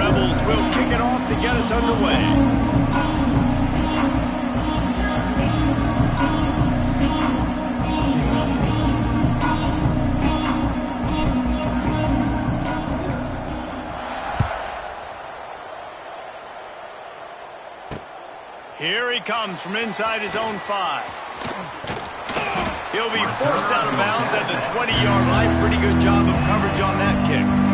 Rebels will kick it off to get us underway. Here he comes from inside his own 5. He'll be forced out of bounds at the 20-yard line. Pretty good job of coverage on that kick.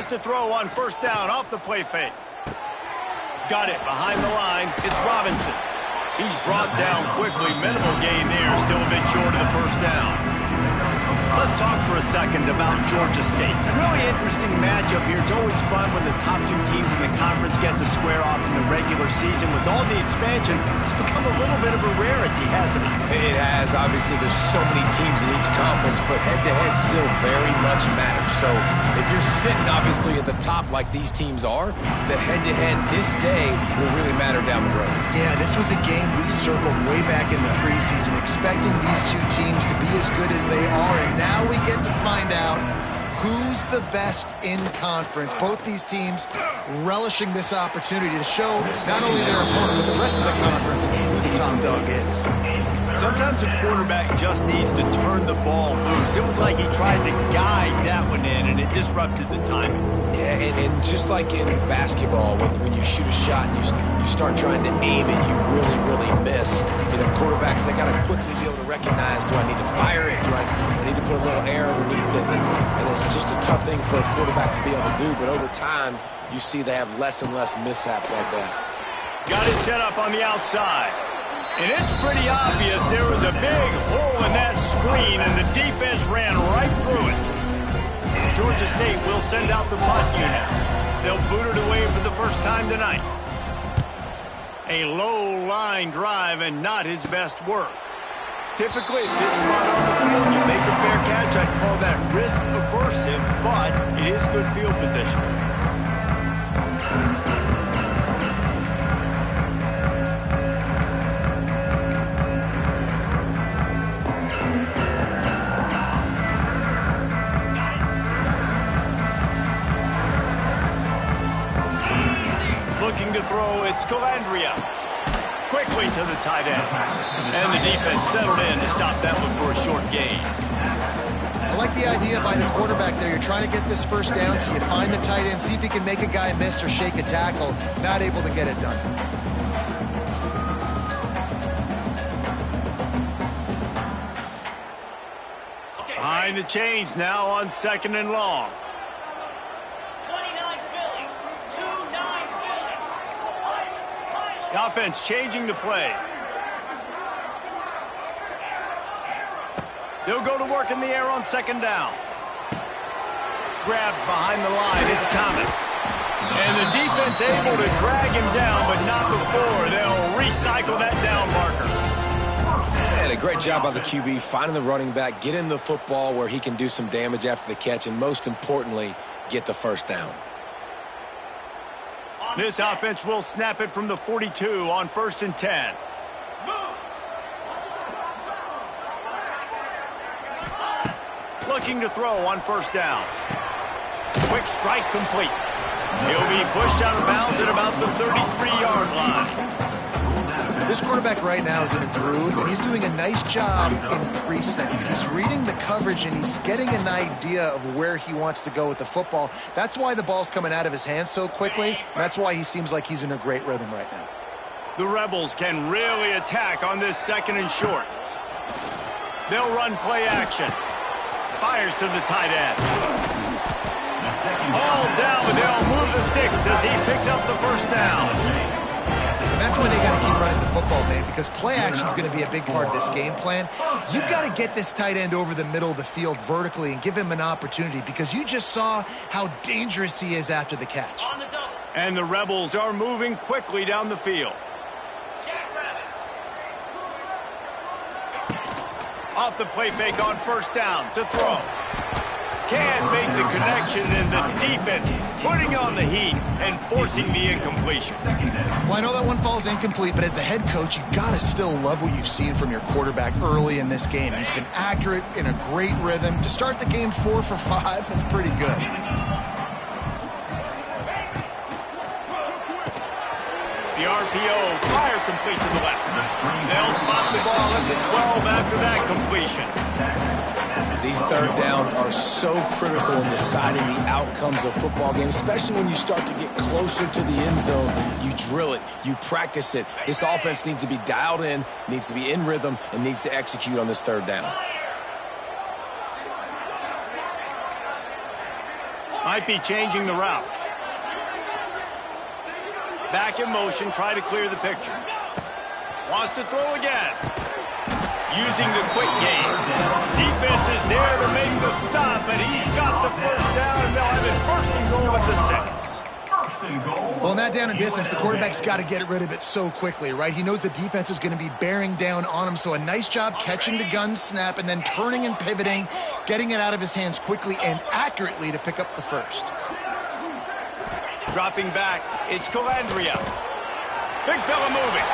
To throw on first down off the play fake. Got it behind the line. It's Robinson. He's brought down quickly. Minimal gain there. Still a bit short of the first down. Let's talk for a second about Georgia State. Really interesting matchup here. It's always fun when the top 2 teams in the conference get to square off in the regular season. With all the expansion, it's become a little bit of a rarity, hasn't it? It has. Obviously, there's so many teams in each conference, but head-to-head still very much matters. So if you're sitting, obviously, at the top like these teams are, the head-to-head this day will really matter down the road. Yeah, this was a game we circled way back in the preseason, expecting these 2 teams to be as good as they are, and now we get to find out who's the best in conference. Both these teams relishing this opportunity to show not only their opponent, but the rest of the conference who the top dog is. Sometimes a quarterback just needs to turn the ball loose. It was like he tried to guide that one in, and it disrupted the timing. Yeah, and just like in basketball, when you shoot a shot and you start trying to aim it, you really, really miss. You know, quarterbacks, they got to quickly be able to recognize, do I need to fire it? Do I need to put a little air underneath it? And it's just a tough thing for a quarterback to be able to do, but over time, you see they have less and less mishaps like that. Got it set up on the outside. And it's pretty obvious there was a big hole in that screen, and the defense ran right through it. Georgia State will send out the punt unit. They'll boot it away for the first time tonight. A low line drive and not his best work. Typically, at this spot on the field, you make a fair catch. I'd call that risk aversive, but it is good field position. Looking to throw, it's Calandria. Quickly to the tight end. And the defense settled in to stop that one for a short gain. I like the idea by the quarterback there. You're trying to get this first down, so you find the tight end, see if he can make a guy miss or shake a tackle. Not able to get it done. Behind the chains now on 2nd and long. The offense changing the play. They'll go to work in the air on 2nd down. Grabbed behind the line, it's Thomas. And the defense able to drag him down, but not before. They'll recycle that down marker. And a great job by the QB, finding the running back, getting the football where he can do some damage after the catch, and most importantly, get the first down. This offense will snap it from the 42 on 1st and 10. Looking to throw on 1st down. Quick strike complete. He'll be pushed out of bounds at about the 33-yard line. This quarterback right now is in a groove, and he's doing a nice job in pre-snap. He's reading the coverage, and he's getting an idea of where he wants to go with the football. That's why the ball's coming out of his hands so quickly, and that's why he seems like he's in a great rhythm right now. The Rebels can really attack on this 2nd and short. They'll run play action. Fires to the tight end. All down, but they'll move the sticks as he picks up the first down. and that's why they got to keep running the football, man, because play action is going to be a big part of this game plan. You've got to get this tight end over the middle of the field vertically and give him an opportunity, because you just saw how dangerous he is after the catch. And the Rebels are moving quickly down the field. Off the play fake on first down to throw. Can't make the connection, and the defense putting on the heat and forcing the incompletion. Well, I know that one falls incomplete, but as the head coach, you've got to still love what you've seen from your quarterback early in this game. He's been accurate, in a great rhythm. To start the game 4 for 5, that's pretty good. The RPO, fire complete to the left. They'll spot the ball at the 12 after that completion. These third downs are so critical in deciding the outcomes of football games, especially when you start to get closer to the end zone. You drill it, you practice it. This offense needs to be dialed in, needs to be in rhythm, and needs to execute on this third down. Might be changing the route. Back in motion, try to clear the picture. Wants to throw again. Using the quick game. Defense is there to make the stop, and he's got the first down, and they'll have it first and goal at the 6. Well, in that down and distance, the quarterback's got to get rid of it so quickly, right? He knows the defense is going to be bearing down on him, so a nice job catching the gun snap and then turning and pivoting, getting it out of his hands quickly and accurately to pick up the first. Dropping back, it's Calandria. Big fella moving.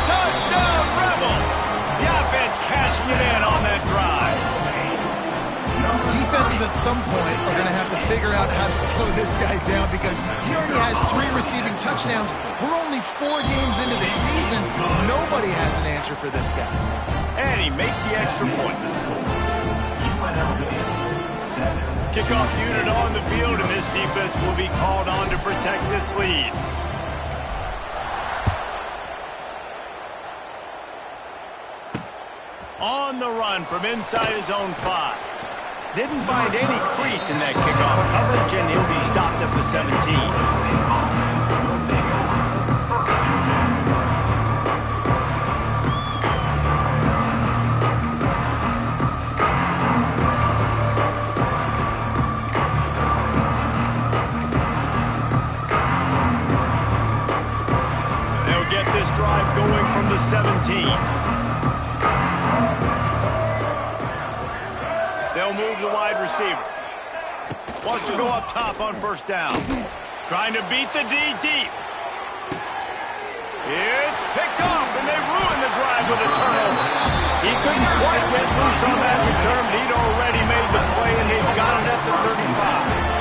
Touchdown, Rebels! The offense cashing it in on that drive. Defenses at some point are going to have to figure out how to slow this guy down, because he already has 3 receiving touchdowns. We're only 4 games into the season. Nobody has an answer for this guy. And he makes the extra point. Kickoff unit on the field, and this defense will be called on to protect this lead. On the run from inside his own 5. Didn't find any crease in that kickoff coverage, and he'll be stopped at the 17. Drive going from the 17. They'll move the wide receiver. Wants to go up top on first down. Trying to beat the D deep. It's picked off, and they ruin the drive with a turnover. He couldn't quite get loose on that return, but he'd already made the play, and they've got it at the 35.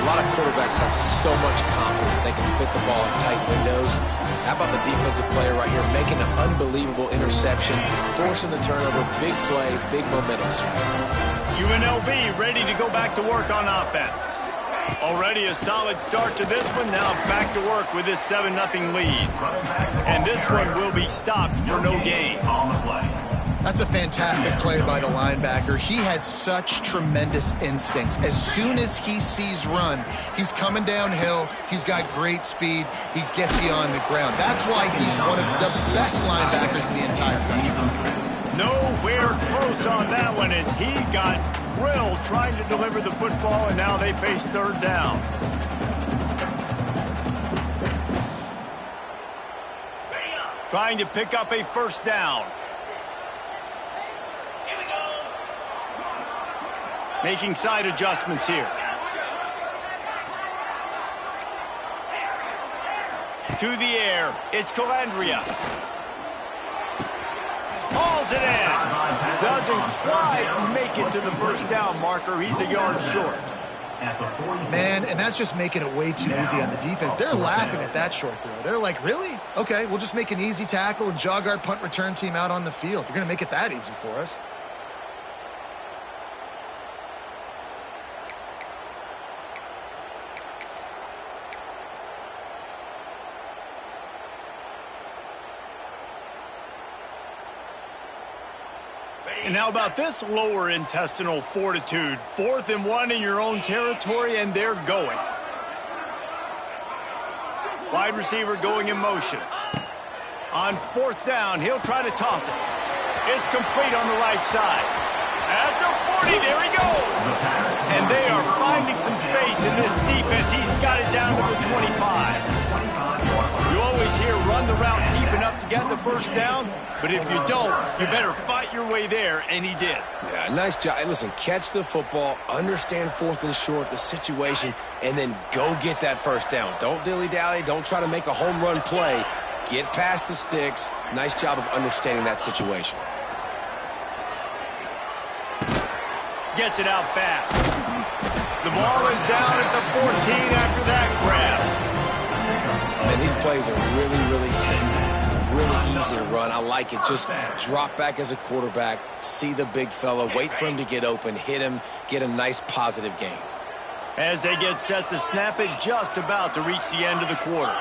A lot of quarterbacks have so much confidence that they can fit the ball in tight windows. How about the defensive player right here making an unbelievable interception, forcing the turnover, big play, big momentum swing. UNLV ready to go back to work on offense. Already a solid start to this one. Now back to work with this 7-0 lead. And this one will be stopped for no gain. That's a fantastic play by the linebacker. He has such tremendous instincts. As soon as he sees run, he's coming downhill. He's got great speed. He gets you on the ground. That's why he's one of the best linebackers in the entire country. Nowhere close on that one, as he got drilled trying to deliver the football, and now they face third down. Trying to pick up a first down. Making side adjustments here. To the air, it's Calandria. Hauls it in. Doesn't quite make it to the first down marker. He's a yard short. Man, and that's just making it way too easy on the defense. They're laughing at that short throw. They're like, really? Okay, we'll just make an easy tackle and jog our punt return team out on the field. You're going to make it that easy for us. And how about this lower intestinal fortitude? 4th and 1 in your own territory, and they're going. Wide receiver going in motion. On 4th down, he'll try to toss it. It's complete on the right side. At the 40, there he goes. And they are finding some space in this defense. He's got it down to the 25. You always hear run the route deep enough to get the first down, but if you don't, you better fight your way there, and he did. Yeah, nice job. Hey, listen, catch the football, understand 4th and short, the situation, and then go get that first down. Don't dilly-dally. Don't try to make a home run play. Get past the sticks. Nice job of understanding that situation. Gets it out fast. The ball is down at the 14 after that grab. Man, these plays are really, really simple. Really easy to run. I like it. Just drop back as a quarterback, see the big fella, wait for him to get open, hit him, get a nice positive gain. As they get set to snap it, just about to reach the end of the quarter.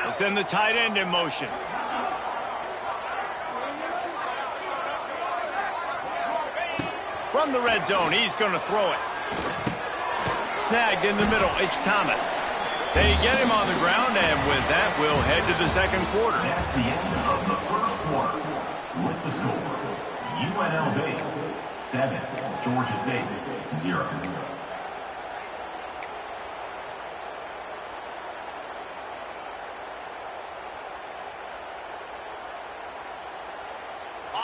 They'll send the tight end in motion. From the red zone, he's going to throw it. Snagged in the middle, it's Thomas. They get him on the ground, and with that, we'll head to the second quarter. That's the end of the first quarter. With the score, UNLV 7, Georgia State 0.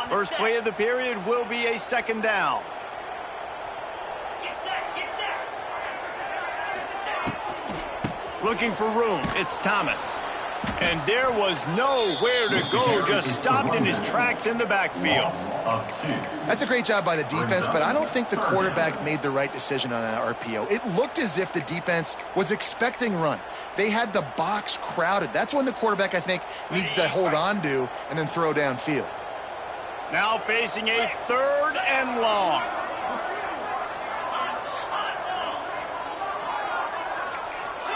First play of the period will be a second down. Looking for room, it's Thomas. And there was nowhere to go, just stopped in his tracks in the backfield. That's a great job by the defense, but I don't think the quarterback made the right decision on that RPO. It looked as if the defense was expecting run. They had the box crowded. That's when the quarterback, I think, needs to hold on to and then throw downfield. Now facing a 3rd and long.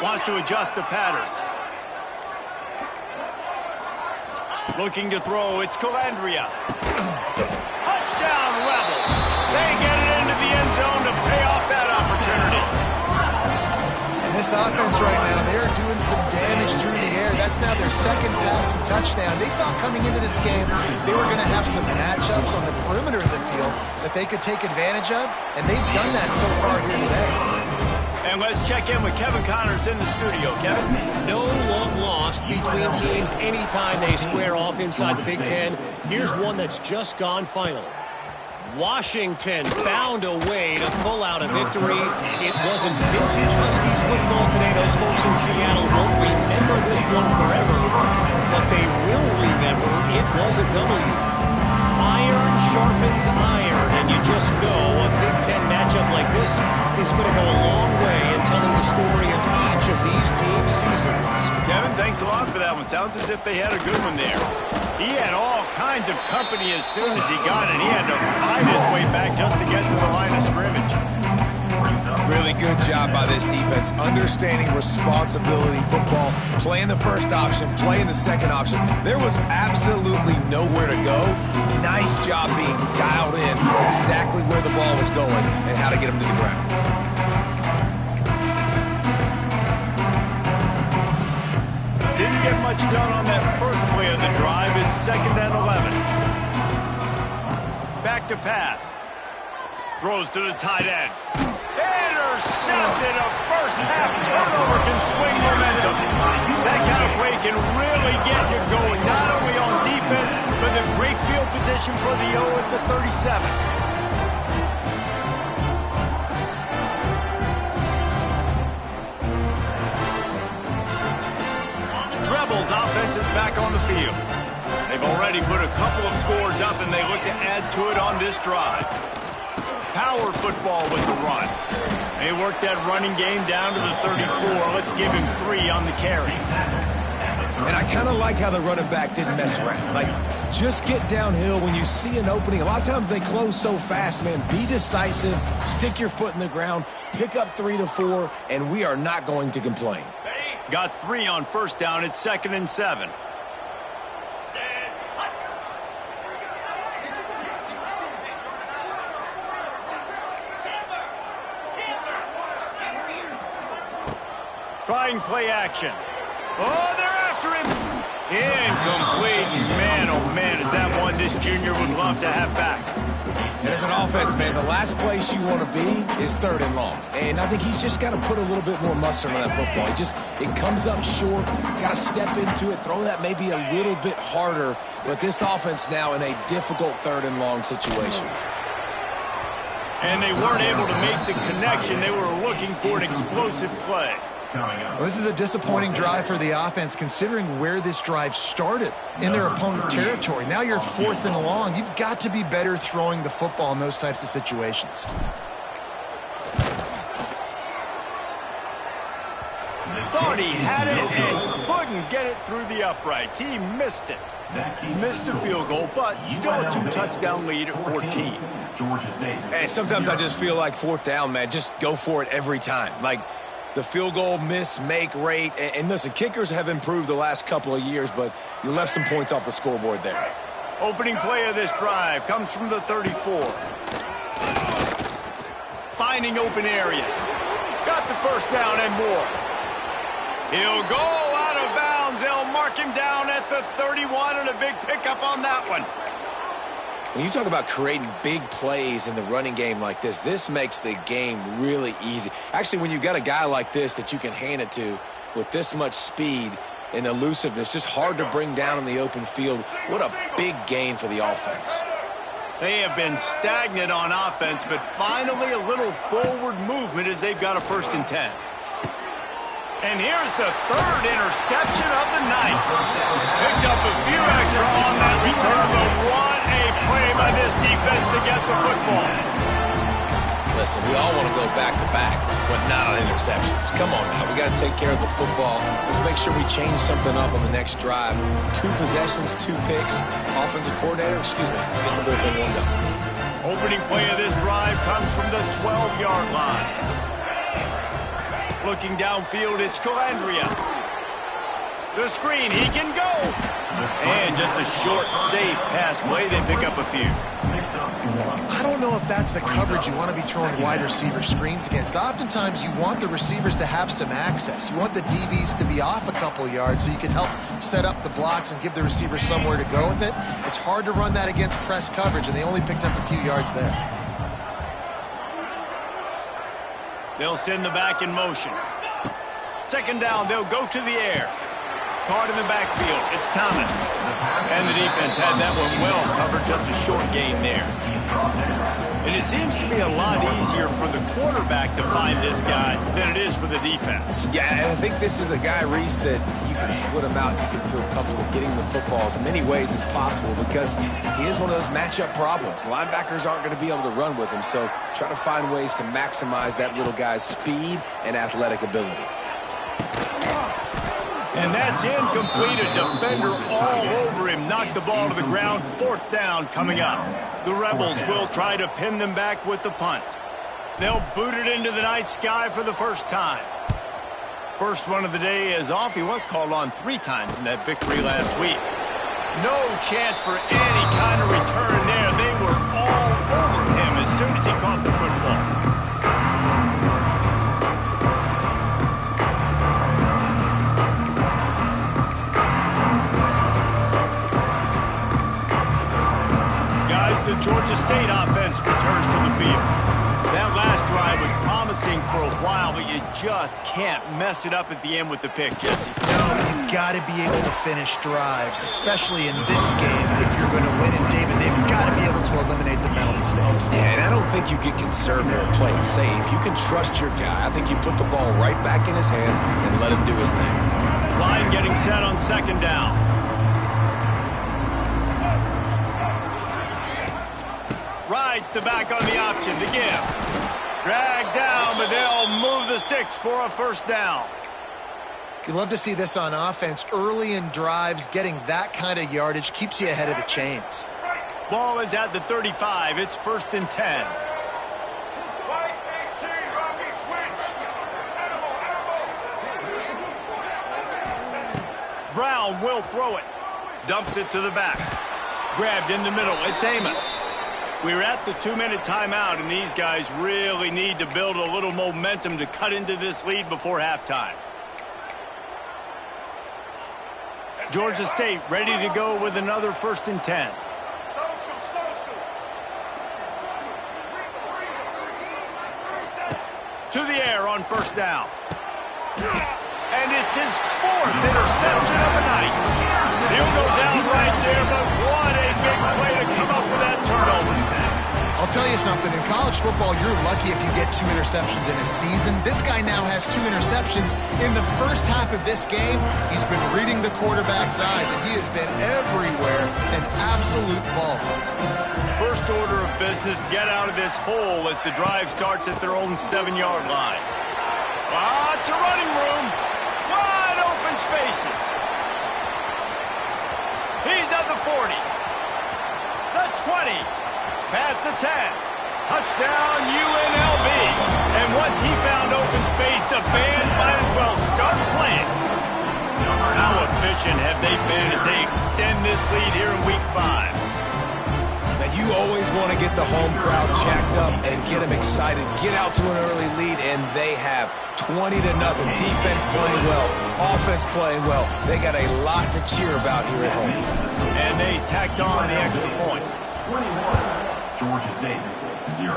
Wants to adjust the pattern. Looking to throw, it's Calandria. Touchdown, Rebels. They get it into the end zone to pay off that opportunity. And this offense right now, they are doing some damage through the air. That's now their 2nd passing touchdown. They thought coming into this game they were going to have some matchups on the perimeter of the field that they could take advantage of, and they've done that so far here today. And let's check in with Kevin Connors in the studio. Kevin? No love lost between teams anytime they square off inside the Big Ten. Here's one that's just gone final. Washington found a way to pull out a victory. It wasn't vintage Huskies football today. Those folks in Seattle won't remember this one forever, but they will remember it was a W. Iron sharpens iron, and you just know a Big Ten matchup like this is going to go a long way in telling the story of each of these teams' seasons. Kevin, thanks a lot for that one. Sounds as if they had a good one there. He had all kinds of company as soon as he got it. He had to fight his way back just to get to the line of scrimmage. Really good job by this defense, understanding responsibility football, playing the first option, playing the second option. There was absolutely nowhere to go. Nice job being dialed in exactly where the ball was going and how to get him to the ground. Didn't get much done on that first play of the drive. It's 2nd and 11. Back to pass. Throws to the tight end. Intercepted. A first-half turnover can swing momentum. That kind of play can really get you going, not only on defense, but the great field position for the O at the 37. Rebels offense is back on the field. They've already put a couple of scores up, and they look to add to it on this drive. Power football with the run. They work that running game down to the 34. Let's give him 3 on the carry. And I kind of like how the running back didn't mess around. Like, just get downhill when you see an opening. A lot of times they close so fast, man. Be decisive, stick your foot in the ground, pick up 3 to 4, and we are not going to complain. Got 3 on first down. It's 2nd and 7. Trying play action. Oh, they're after him. Incomplete. Man, oh man, is that one this junior would love to have back. And as an offense, man, the last place you want to be is 3rd and long. And I think he's just got to put a little bit more mustard on that football. It comes up short. Got to step into it, throw that maybe a little bit harder. But this offense now in a difficult 3rd and long situation. And they weren't able to make the connection. They were looking for an explosive play. Well, this is a disappointing drive for the offense, considering where this drive started in their opponent territory. Now you're 4th and long. You've got to be better throwing the football in those types of situations. Thought he had it and couldn't get it through the uprights. He missed it. Missed the field goal, but still a 2-touchdown lead at 14. And sometimes I just feel like 4th down, man, just go for it every time. Like, the field goal miss-make rate. And listen, kickers have improved the last couple of years, but you left some points off the scoreboard there. Opening play of this drive comes from the 34. Finding open areas. Got the first down and more. He'll go out of bounds. They'll mark him down at the 31 and a big pickup on that one. When you talk about creating big plays in the running game like this makes the game really easy. Actually, when you've got a guy like this that you can hand it to with this much speed and elusiveness, just hard to bring down in the open field, what a big gain for the offense. They have been stagnant on offense, but finally a little forward movement as they've got a 1st and 10. And here's the 3rd interception of the night. Picked up a few extra on that return, but what a play by this defense to get the football. Listen, we all want to go back-to-back, but not on interceptions. Come on now, we got to take care of the football. Let's make sure we change something up on the next drive. 2 possessions, 2 picks. Offensive coordinator, get the bullpen one down. Opening play of this drive comes from the 12-yard line. Looking downfield, it's Calandria. The screen, he can go. And just a short, safe pass play. They pick up a few. I don't know if that's the coverage you want to be throwing wide receiver screens against. Oftentimes, you want the receivers to have some access. You want the DBs to be off a couple yards so you can help set up the blocks and give the receiver somewhere to go with it. It's hard to run that against press coverage, and they only picked up a few yards there. They'll send the back in motion. 2nd down, they'll go to the air. Card in the backfield, it's Thomas. And the defense had that one well covered, just a short gain there. And it seems to be a lot easier for the quarterback to find this guy than it is for the defense. Yeah, and I think this is a guy, Reese, that you can split him out. You can feel comfortable getting the football as many ways as possible because he is one of those matchup problems. Linebackers aren't going to be able to run with him, so try to find ways to maximize that little guy's speed and athletic ability. And that's incomplete. A defender all over him. Knocked the ball to the ground. 4th down coming up. The Rebels will try to pin them back with the punt. They'll boot it into the night sky for the first time. First one of the day is off. He was called on 3 times in that victory last week. No chance for any kind of return there. They were all over him as soon as he caught the football. The Georgia State offense returns to the field. That last drive was promising for a while, but you just can't mess it up at the end with the pick, Jesse. No, you've got to be able to finish drives, especially in this game if you're going to win. And David, they've got to be able to eliminate the mental mistakes. Yeah, and I don't think you get conservative or play it safe. You can trust your guy. I think you put the ball right back in his hands and let him do his thing. Line getting set on 2nd down. Rides the back on the option, the give. Dragged down, but they'll move the sticks for a 1st down. You love to see this on offense. Early in drives, getting that kind of yardage keeps you ahead of the chains. Ball is at the 35. It's 1st and 10. Brown will throw it. Dumps it to the back. Grabbed in the middle. It's Amos. We're at the 2-minute timeout, and these guys really need to build a little momentum to cut into this lead before halftime. Georgia State ready to go with another 1st and 10. To the air on 1st down. And it's his 4th interception of the night. He'll go down right there, but what a big play to come up with that turnover. I'll tell you something, in college football, you're lucky if you get 2 interceptions in a season. This guy now has 2 interceptions. In the first half of this game, he's been reading the quarterback's eyes, and he has been everywhere, an absolute ball. First order of business, get out of this hole as the drive starts at their own 7-yard line. Lots of running room. Wide open spaces. He's at the 40. The 20. Past the 10. Touchdown UNLV. And once he found open space, the fans might as well start playing. How efficient have they been as they extend this lead here in Week 5? Now, you always want to get the home crowd jacked up and get them excited. Get out to an early lead, and they have 20-0. Defense playing well. Offense playing well. They got a lot to cheer about here at home. And they tacked on the extra point. 21. Georgia State, 0.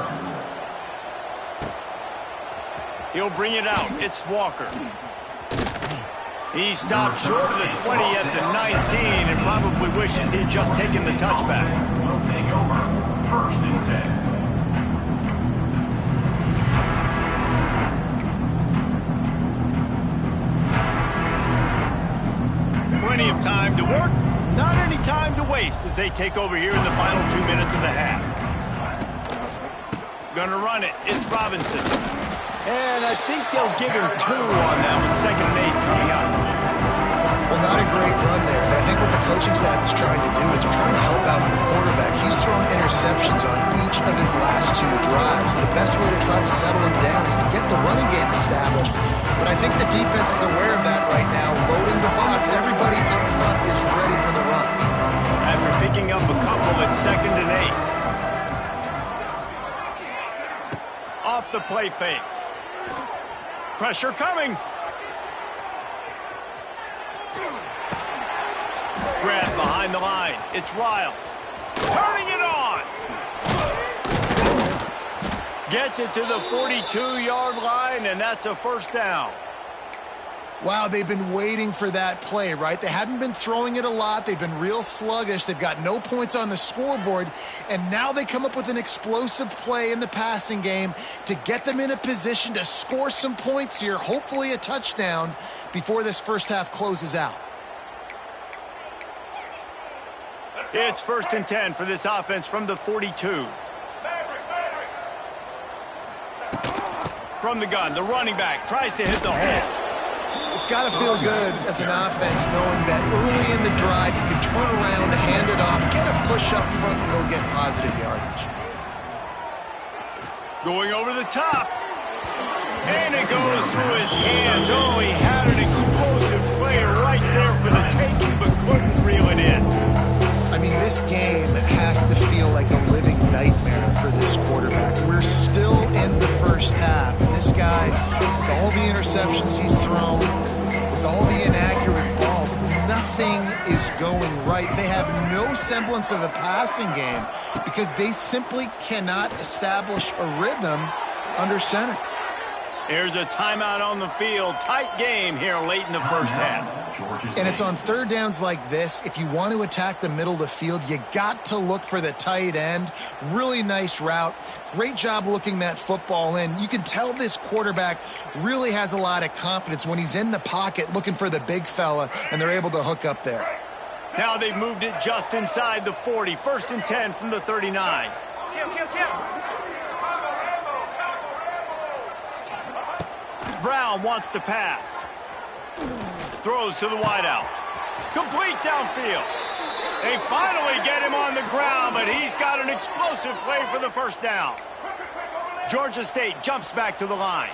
He'll bring it out. It's Walker. He stopped short of the 20 at the 19 and probably wishes he had just taken the touchback. Will take over. 1st and 10. Plenty of time to work. Not any time to waste as they take over here in the final 2 minutes of the half. Gonna run it. It's Robinson. And I think they'll give him 2 on that one. 2nd and 8 coming up. Well, not a great run there. But I think what the coaching staff is trying to do is they're trying to help out the quarterback. He's thrown interceptions on each of his last 2 drives. The best way to try to settle him down is to get the running game established. But I think the defense is aware of that right now, loading the box. Everybody up front is ready for the run. After picking up a couple at 2nd and 8. Off the play fake. Pressure coming. Grab behind the line. It's Riles. Turning it on. Gets it to the 42-yard line, and that's a 1st down. Wow, they've been waiting for that play, right? They haven't been throwing it a lot. They've been real sluggish. They've got no points on the scoreboard. And now they come up with an explosive play in the passing game to get them in a position to score some points here, hopefully a touchdown, before this first half closes out. It's 1st and 10 for this offense from the 42. From the gun, the running back tries to hit the hole. It's got to feel good as an offense knowing that early in the drive you can turn around, hand it off, get a push up front, and go get positive yardage. Going over the top. And it goes through his hands. Oh, he had an explosive play right there for the taking, but couldn't reel it in. I mean, this game has to feel like a living nightmare for this quarterback. We're still in the first half, and this guy, with all the interceptions he's thrown, with all the inaccurate balls, nothing is going right. They have no semblance of a passing game because they simply cannot establish a rhythm under center. Here's a timeout on the field. Tight game here late in the first half. And it's on 3rd downs like this. If you want to attack the middle of the field, you got to look for the tight end. Really nice route. Great job looking that football in. You can tell this quarterback really has a lot of confidence when he's in the pocket looking for the big fella, and they're able to hook up there. Now they've moved it just inside the 40. 1st and 10 from the 39. Brown wants to pass. Throws to the wideout. Complete downfield. They finally get him on the ground, but he's got an explosive play for the 1st down. Georgia State jumps back to the line.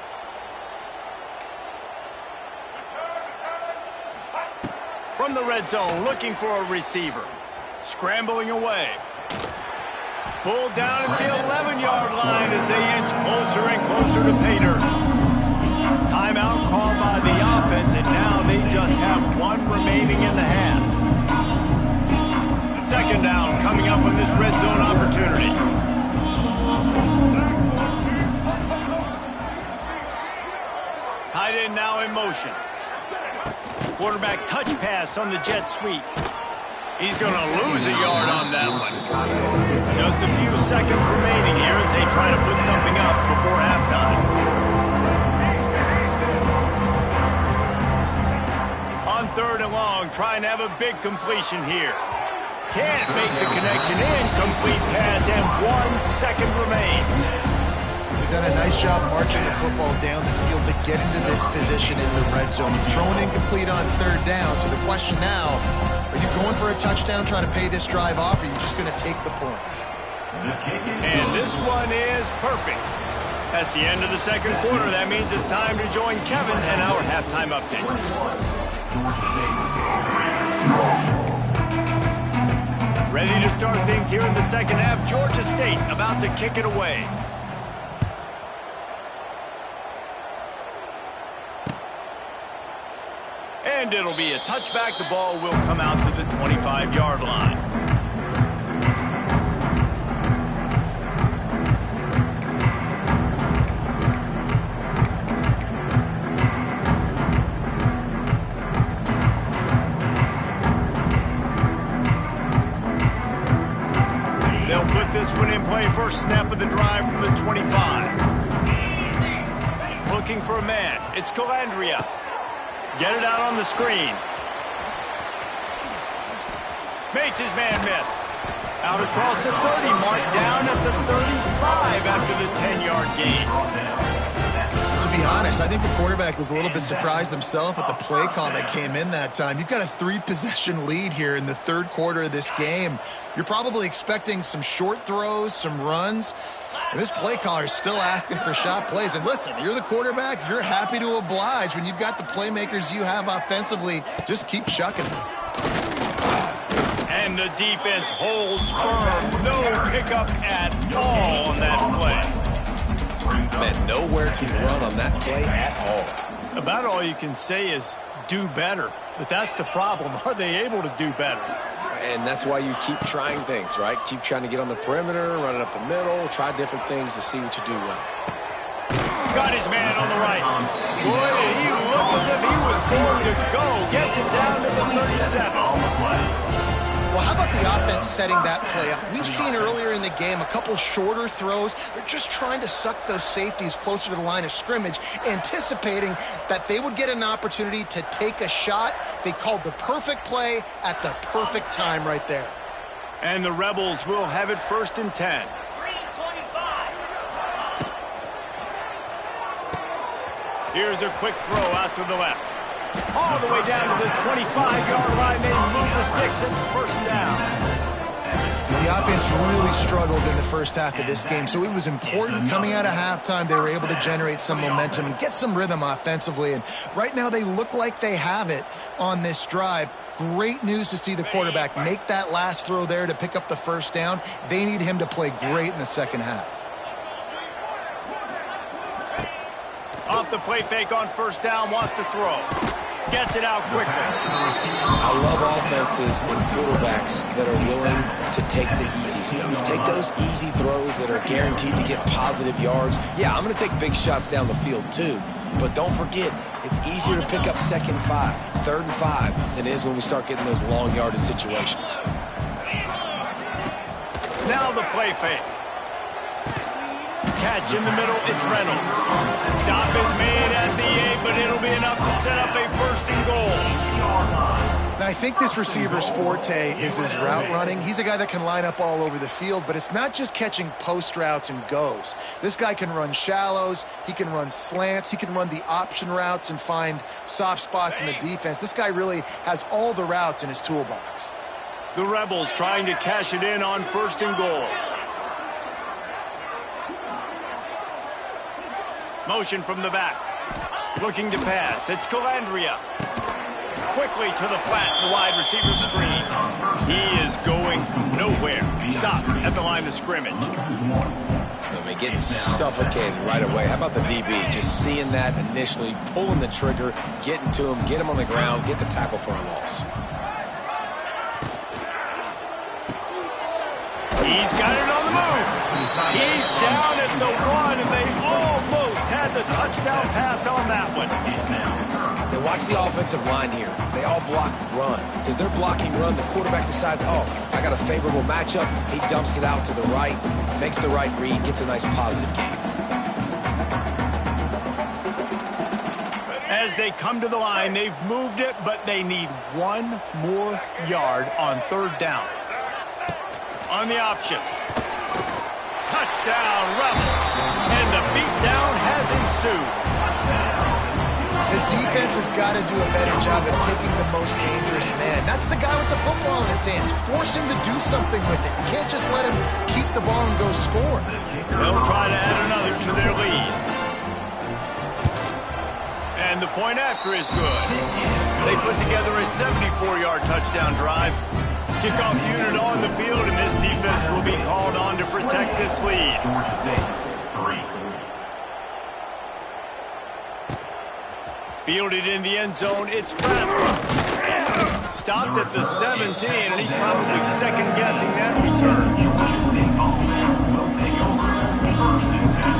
From the red zone, looking for a receiver. Scrambling away. Pulled down at the 11-yard line as they inch closer and closer to pay dirt. Timeout called by the offense, and now they just have 1 remaining in the half. Second down coming up on this red zone opportunity. Tight end now in motion. Quarterback touch pass on the jet sweep. He's going to lose a yard on that one. Just a few seconds remaining here as they try to put something up before halftime. On 3rd and long, trying to have a big completion here. Can't make the connection. Incomplete pass, and 1 second remains. They've done a nice job marching the football down the field to get into this position in the red zone. You've thrown incomplete on 3rd down, so the question now, are you going for a touchdown, trying to pay this drive off, or are you just going to take the points? And this one is perfect. That's the end of the second quarter. That means it's time to join Kevin and our halftime update. Ready to start things here in the second half. Georgia State about to kick it away. And it'll be a touchback. The ball will come out to the 25-yard line. They'll put this one in play. First snap of the drive from the 25. Looking for a man. It's Calandria. Get it out on the screen. Makes his man miss. Out across the 30 mark, down at the 35 after the 10-yard gain. To be honest, I think the quarterback was a little bit surprised himself at the play call that came in that time. You've got a 3-possession lead here in the 3rd quarter of this game. You're probably expecting some short throws, some runs. And this play caller is still asking for shot plays. And listen, you're the quarterback. You're happy to oblige when you've got the playmakers you have offensively. Just keep chucking them. And the defense holds firm. No pickup at all on that play. Man, nowhere to run on that play at all. About all you can say is do better. But that's the problem. Are they able to do better? And that's why you keep trying things, right? Keep trying to get on the perimeter, run it up the middle, try different things to see what you do well. Got his man on the right. Boy, did he look as if he was going to go. Gets it down to the 37. Well, how about the offense setting that play up? We've seen earlier in the game a couple shorter throws. They're just trying to suck those safeties closer to the line of scrimmage, anticipating that they would get an opportunity to take a shot. They called the perfect play at the perfect time right there. And the Rebels will have it 1st and 10. Here's a quick throw out to the left. All the way down to the 25-yard line. They move the sticks. It's 1st down. The offense really struggled in the first half of this game, so it was important coming out of halftime they were able to generate some momentum and get some rhythm offensively. And right now they look like they have it on this drive. Great news to see the quarterback make that last throw there to pick up the 1st down. They need him to play great in the second half. Off the play fake on 1st down, wants to throw. Gets it out quickly. I love offenses and quarterbacks that are willing to take the easy stuff. Take those easy throws that are guaranteed to get positive yards. Yeah, I'm going to take big shots down the field too. But don't forget, it's easier to pick up 2nd and 5, 3rd and 5 than it is when we start getting those long yardage situations. Now the play fake. Catch in the middle, it's Reynolds. Stop is made at the 8, but it'll be enough to set up a 1st and goal. Now, I think this receiver's forte is his route running. He's a guy that can line up all over the field, but it's not just catching post routes and goes. This guy can run shallows, he can run slants, he can run the option routes and find soft spots in the defense. This guy really has all the routes in his toolbox. The Rebels trying to cash it in on 1st and goal. Motion from the back. Looking to pass. It's Calandria. Quickly to the flat, the wide receiver screen. He is going nowhere. Stop at the line of scrimmage. I mean, getting suffocated right away. How about the DB? Just seeing that initially, pulling the trigger, getting to him, get him on the ground, get the tackle for a loss. He's got it on the move. He's down at the 1, and they almost had the touchdown pass on that one. And watch the offensive line here. They all block run. Because they're blocking run, the quarterback decides, oh, I got a favorable matchup. He dumps it out to the right, makes the right read, gets a nice positive gain. As they come to the line, they've moved it, but they need 1 more yard on 3rd down. On the option. Touchdown, Rebels. And the beatdown has ensued. The defense has got to do a better job of taking the most dangerous man. That's the guy with the football in his hands. Force him to do something with it. You can't just let him keep the ball and go score. They'll try to add another to their lead. And the point after is good. They put together a 74-yard touchdown drive. Kickoff unit on the field, and this defense will be called on to protect this lead. Georgia State, 3. Fielded in the end zone, it's Bradford. Stopped at the 17, and he's probably second-guessing that return. Georgia State offense will take over 1st and 10.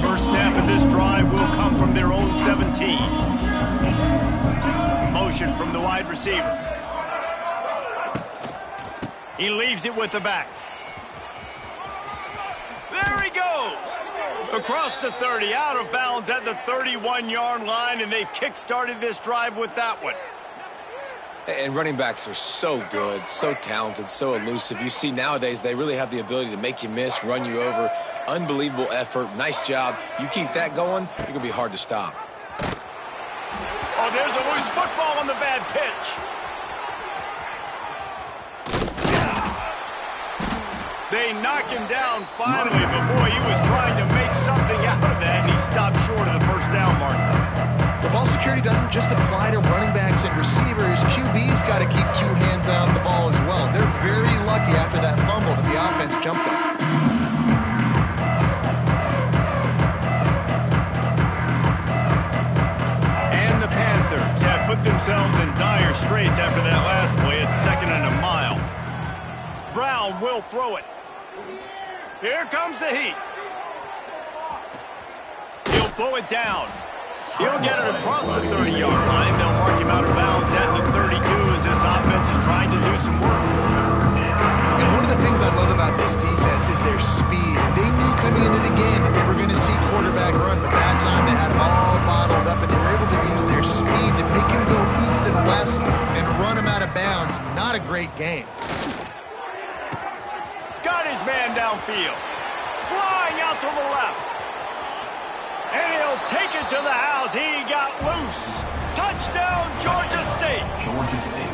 First snap of this drive will come from their own 17. Motion from the wide receiver. He leaves it with the back. There he goes. Across the 30, out of bounds at the 31-yard line, and they've kick-started this drive with that one. And running backs are so good, so talented, so elusive. You see nowadays they really have the ability to make you miss, run you over. Unbelievable effort. Nice job. You keep that going, you're going to be hard to stop. Oh, there's a loose football on the bad pitch. They knock him down finally, but boy, he was trying to make something out of that, and he stopped short of the first down mark. The ball security doesn't just apply to running backs and receivers. QB's got to keep 2 hands on the ball as well. They're very lucky after that fumble that the offense jumped them. And the Panthers have put themselves in dire straits after that last play. It's 2nd and a mile. Brown will throw it. Here comes the heat. He'll pull it down. He'll get it across the 30-yard line. They'll mark him out of bounds at the 32 as this offense is trying to do some work. And one of the things I love about this defense is their speed. They knew coming into the game that they were going to see quarterback run, but that time they had him all bottled up, and they were able to use their speed to make him go east and west and run him out of bounds. Not a great game. Got his man downfield. Flying out to the left. And he'll take it to the house. He got loose. Touchdown, Georgia State. Georgia State.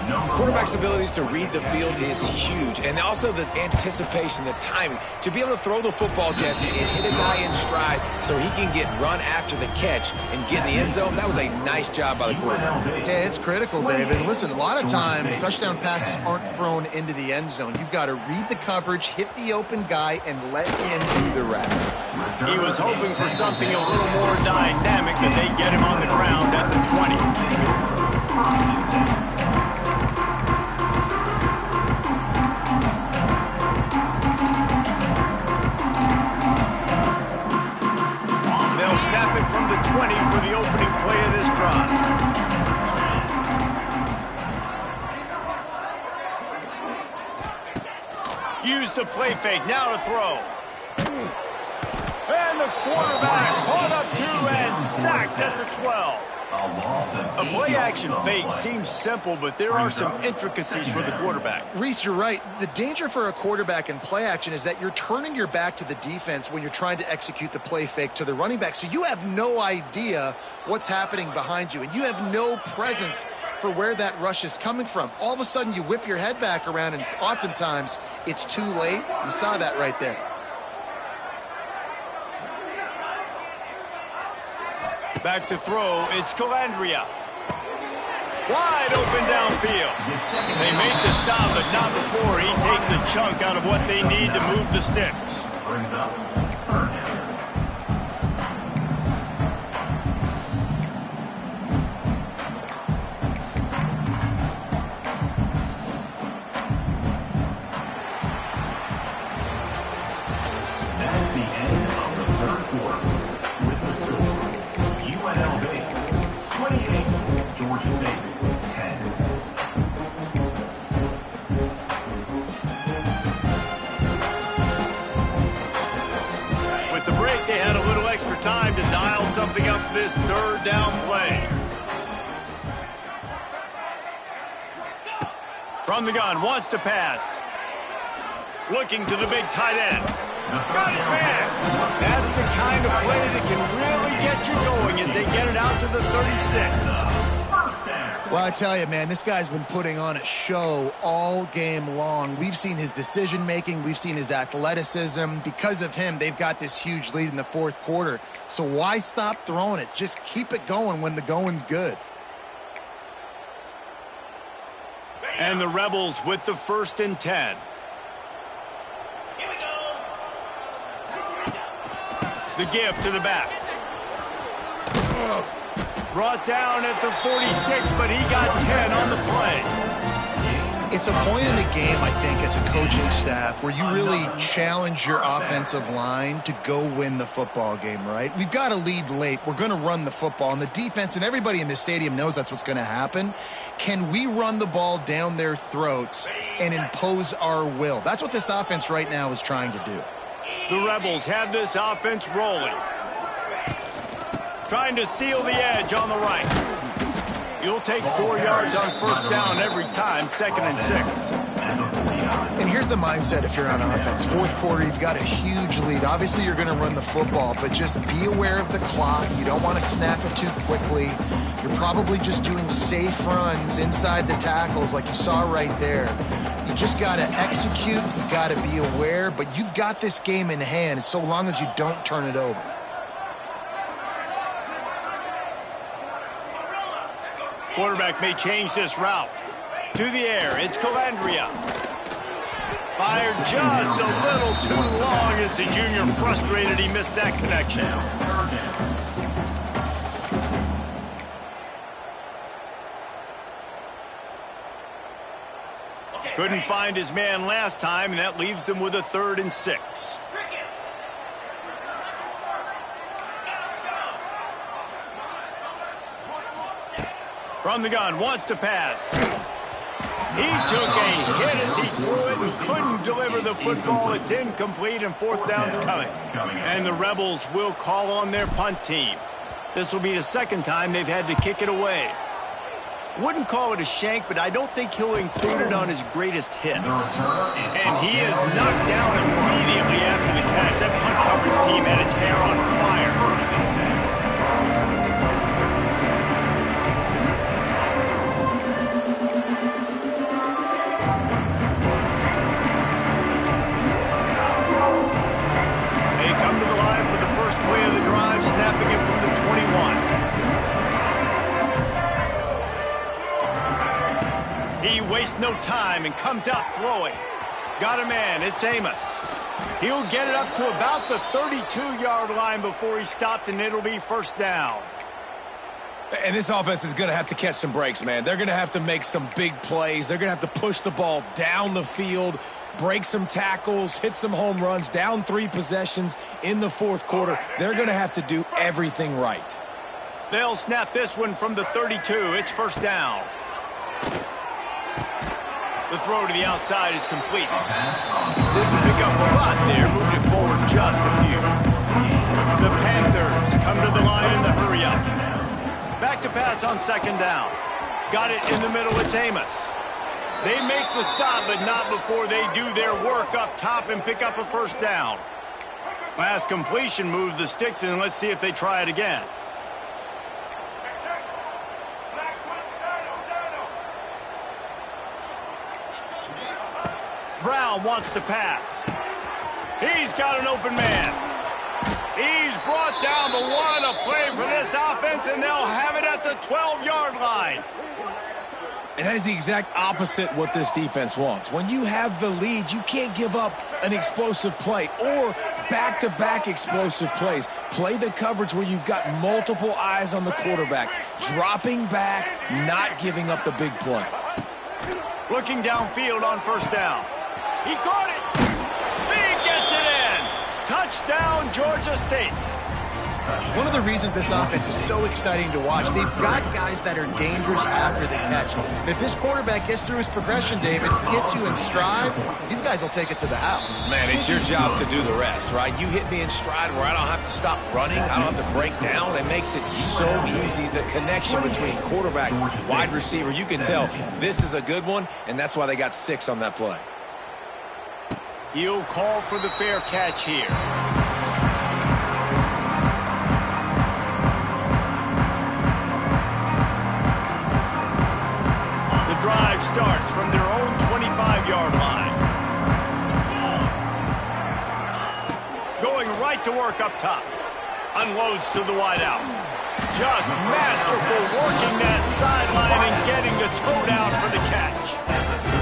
Quarterback's abilities to read the field is huge. And also the anticipation, the timing. To be able to throw the football, Jesse, and hit a guy in stride so he can get run after the catch and get in the end zone, that was a nice job by the quarterback. Yeah, it's critical, David. Listen, a lot of times touchdown passes aren't thrown into the end zone. You've got to read the coverage, hit the open guy, and let him do the rest. He was hoping for something a little more dynamic, but they get him on the ground at the 20. Snap it from the 20 for the opening play of this drive. Use the play fake, now to throw. And the quarterback caught up to and sacked at the 12. A play-action fake seems simple, but there are some intricacies for the quarterback. Reese, you're right. The danger for a quarterback in play-action is that you're turning your back to the defense when you're trying to execute the play fake to the running back. So you have no idea what's happening behind you, and you have no presence for where that rush is coming from. All of a sudden, you whip your head back around, and oftentimes it's too late. You saw that right there. Back to throw, it's Calandria. Wide open downfield. They made the stop, but not before he takes a chunk out of what they need to move the sticks. Brings up 3rd down. something up this third down play. From the gun, wants to pass. Looking to the big tight end. Got his man. That's the kind of play that can really get you going as they get it out to the 36. Well, I tell you, man, this guy's been putting on a show all game long. We've seen his decision-making. We've seen his athleticism. Because of him, they've got this huge lead in the fourth quarter. So why stop throwing it? Just keep it going when the going's good. And the Rebels with the 1st and 10. The give to the back. Brought down at the 46, but he got 10 on the play. It's a point in the game, I think, as a coaching staff where you really challenge your offensive line to go win the football game, right? We've got a lead late. We're going to run the football. And the defense and everybody in the stadium knows that's what's going to happen. Can we run the ball down their throats and impose our will? That's what this offense right now is trying to do. The Rebels have this offense rolling. Trying to seal the edge on the right. You'll take 4 yards on 1st down every time, 2nd and 6. And here's the mindset if you're on offense. Fourth quarter, you've got a huge lead. Obviously, you're going to run the football, but just be aware of the clock. You don't want to snap it too quickly. You're probably just doing safe runs inside the tackles like you saw right there. You just got to execute. You got to be aware, but you've got this game in hand so long as you don't turn it over. Quarterback may change this route. To the air, it's Calandria. Fired just a little too long as the junior frustrated he missed that connection. Couldn't find his man last time, and that leaves him with a 3rd and 6. From the gun, wants to pass. He took a hit as he threw it and couldn't deliver the football. It's incomplete, and 4th down's coming. And the Rebels will call on their punt team. This will be the 2nd time they've had to kick it away. Wouldn't call it a shank, but I don't think he'll include it on his greatest hits. And he is knocked down immediately after the catch. That punt coverage team had its hair on fire. Play of the drive, snapping it from the 21. He wastes no time and comes out throwing. Got a man, it's Amos. He'll get it up to about the 32-yard line before he stopped, and it'll be 1st down. And this offense is going to have to catch some breaks, man. They're going to have to make some big plays. They're going to have to push the ball down the field, break some tackles, hit some home runs, down 3 possessions in the 4th quarter. They're going to have to do everything right. They'll snap this one from the 32. It's 1st down. The throw to the outside is complete. Didn't pick up a lot there, moved it forward just a few. The Panthers come to the line in the hurry-up. Back to pass on 2nd down. Got it in the middle, it's Amos. They make the stop, but not before they do their work up top and pick up a 1st down. Last completion moved the sticks in, and let's see if they try it again. Brown wants to pass. He's got an open man. He's brought down, but what a play for this offense, and they'll have it at the 12-yard line. And that is the exact opposite what this defense wants. When you have the lead, you can't give up an explosive play or back-to-back explosive plays. Play the coverage where you've got multiple eyes on the quarterback, dropping back, not giving up the big play. Looking downfield on 1st down. He caught it. He gets it in. Touchdown, Georgia State. One of the reasons this offense is so exciting to watch, they've got guys that are dangerous after the catch. And if this quarterback gets through his progression, David, hits you in stride, these guys will take it to the house. Man, it's your job to do the rest, right? You hit me in stride where I don't have to stop running. I don't have to break down. It makes it so easy. The connection between quarterback, wide receiver, you can tell this is a good one, and that's why they got 6 on that play. He'll call for the fair catch here. The drive starts from their own 25-yard line. Going right to work up top. Unloads to the wideout. Just masterful working that sideline and getting the toe down for the catch.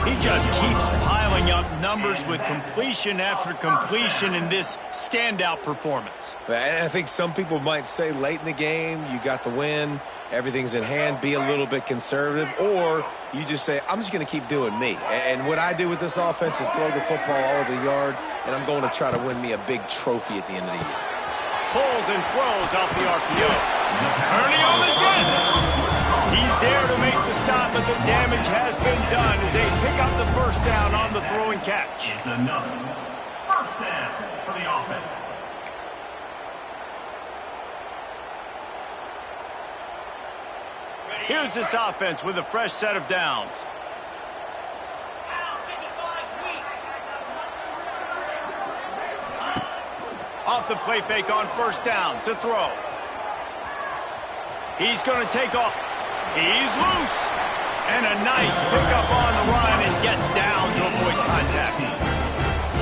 He just keeps piling up numbers with completion after completion in this standout performance. And I think some people might say late in the game, you got the win, everything's in hand, be a little bit conservative, or you just say, I'm just going to keep doing me. And what I do with this offense is throw the football all over the yard, and I'm going to try to win me a big trophy at the end of the year. Pulls and throws off the RPO. Ernie on the Jets. He's there to make the stop, but the damage has been done as they pick up the first down on the throw and catch. It's another first down for the offense. Here's this offense with a fresh set of downs. Off the play fake on first down to throw. He's going to take off. He's loose. And a nice pickup on the run and gets down to avoid contact.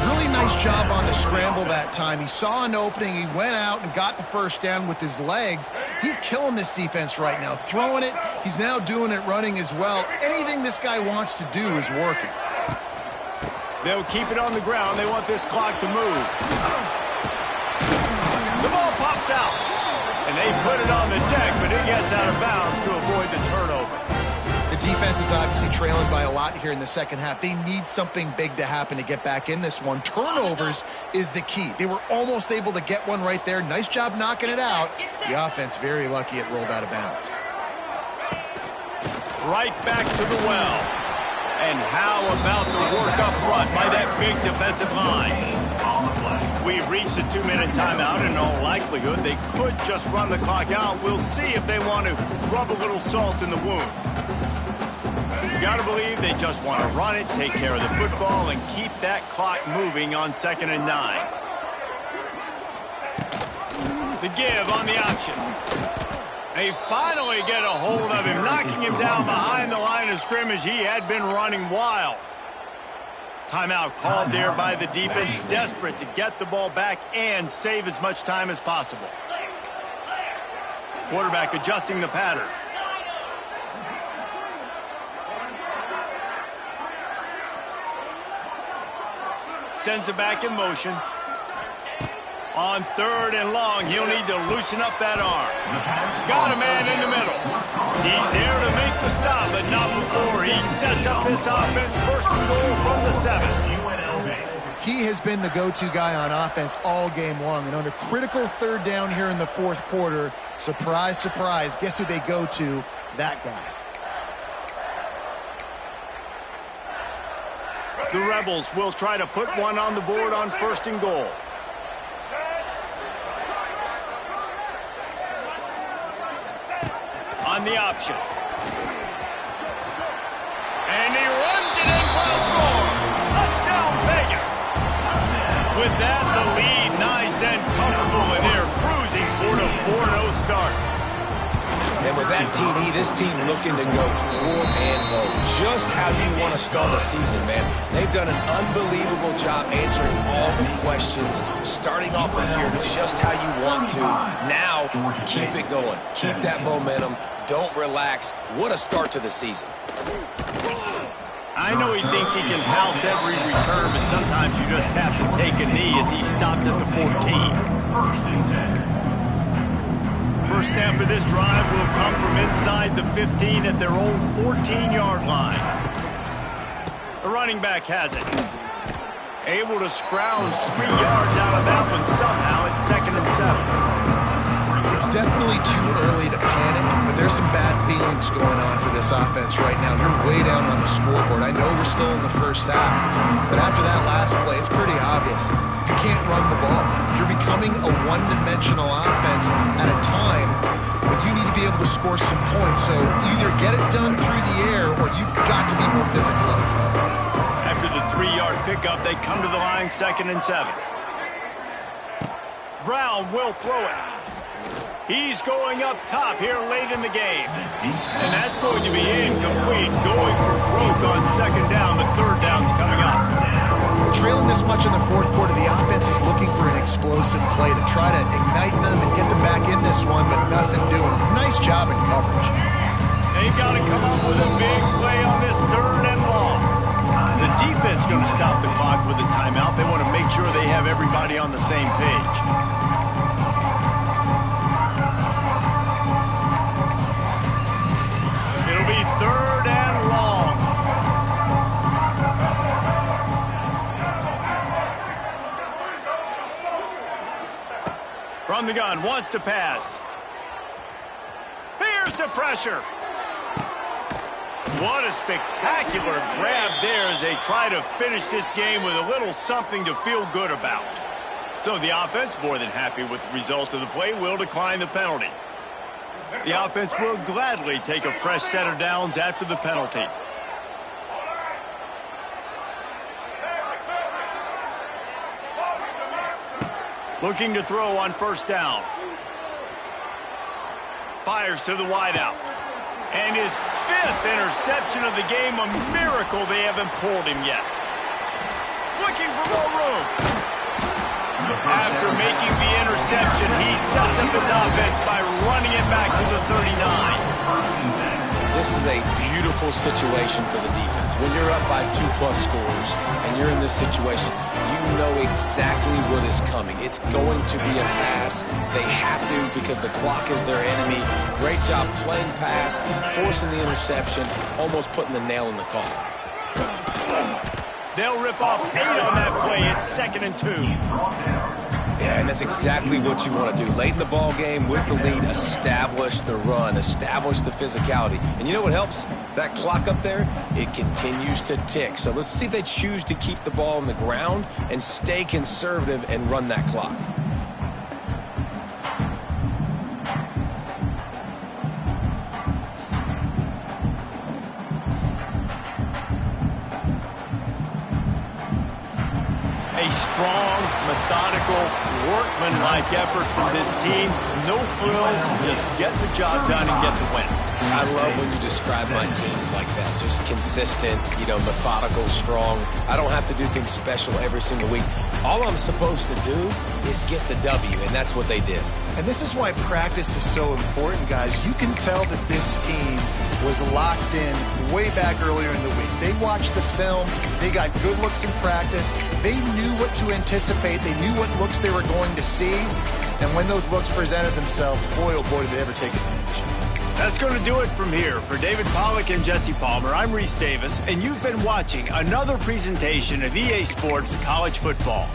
Really nice job on the scramble that time. He saw an opening. He went out and got the first down with his legs. He's killing this defense right now. Throwing it. He's now doing it running as well. Anything this guy wants to do is working. They'll keep it on the ground. They want this clock to move. The ball pops out. And they put it on the deck, but it gets out of bounds to avoid the turnover. The defense is obviously trailing by a lot here in the second half. They need something big to happen to get back in this one. Turnovers is the key. They were almost able to get one right there. Nice job knocking it out. The offense very lucky it rolled out of bounds. Right back to the well. And how about the work up front by that big defensive line? We've reached a 2-minute timeout. In all likelihood, they could just run the clock out. We'll see if they want to rub a little salt in the wound. You got to believe they just want to run it, take care of the football, and keep that clock moving on 2nd and 9. The give on the option. They finally get a hold of him, knocking him down behind the line of scrimmage. He had been running wild. Timeout called there by the defense, desperate to get the ball back and save as much time as possible. Quarterback adjusting the pattern. Sends it back in motion. On 3rd and long, he'll need to loosen up that arm. Got a man in the middle. He's there to make the stop, but not before he sets up this offense. 1st and goal from the 7. He has been the go-to guy on offense all game long. And on a critical 3rd down here in the 4th quarter, surprise, surprise, guess who they go to? That guy. The Rebels will try to put one on the board on 1st and goal. On the option. And he runs it in for a score. Touchdown, Vegas. With that, the lead nice and comfortable, and they're cruising toward a 4-0 start. And with that TD, this team looking to go 4-0. Just how you want to start a season, man. They've done an unbelievable job answering all the questions, starting off the year just how you want to. Now, keep it going. Keep that momentum. Don't relax. What a start to the season. I know he thinks he can house every return, but sometimes you just have to take a knee as he stopped at the 14. 1st and 10. First snap of this drive will come from inside the 15 at their own 14-yard line. The running back has it. Able to scrounge 3 yards out of that one somehow. It's 2nd and 7. It's definitely too early to panic, but there's some bad feelings going on for this offense right now. You're way down on the scoreboard. I know we're still in the first half, but after that last play, it's pretty obvious. You can't run the ball. You're becoming a one-dimensional offense at a time when you need to be able to score some points. So either get it done through the air or you've got to be more physical up front. After the 3-yard pickup, they come to the line 2nd and 7. Brown will throw it. He's going up top here late in the game. And that's going to be incomplete. Going for broke on 2nd down. The 3rd down's coming up. Trailing this much in the 4th quarter, the offense is looking for an explosive play to try to ignite them and get them back in this one, but nothing doing. Nice job in coverage. They've got to come up with a big play on this 3rd and long. The defense going to stop the clock with a timeout. They want to make sure they have everybody on the same page. It'll be 3rd and long. From the gun, wants to pass. Here's the pressure. What a spectacular grab there as they try to finish this game with a little something to feel good about. So the offense, more than happy with the result of the play, will decline the penalty. The offense will gladly take a fresh set of downs after the penalty. Looking to throw on 1st down. Fires to the wideout. And his 5th interception of the game, a miracle they haven't pulled him yet. Looking for more room. After making the interception, he sets up his offense by running it back to the 39. This is a beautiful situation for the defense. When you're up by 2+ scores and you're in this situation, you know exactly what is coming. It's going to be a pass. They have to because the clock is their enemy. Great job playing pass, forcing the interception, almost putting the nail in the coffin. They'll rip off 8 on that play. It's 2nd and 2. Yeah, and that's exactly what you want to do. Late in the ball game with the lead, establish the run, establish the physicality. And you know what helps? That clock up there, it continues to tick. So let's see if they choose to keep the ball on the ground and stay conservative and run that clock. A strong, methodical, workman-like effort from this team. No frills, just get the job done and get the win. I love when you describe my teams like that. Just consistent, methodical, strong. I don't have to do things special every single week. All I'm supposed to do is get the W, and that's what they did. And this is why practice is so important, guys. You can tell that this team was locked in way back earlier in the week. They watched the film. They got good looks in practice. They knew what to anticipate. They knew what looks they were going to see. And when those looks presented themselves, boy, oh boy, did they ever take advantage. That's going to do it from here. For David Pollack and Jesse Palmer, I'm Reese Davis, and you've been watching another presentation of EA Sports College Football.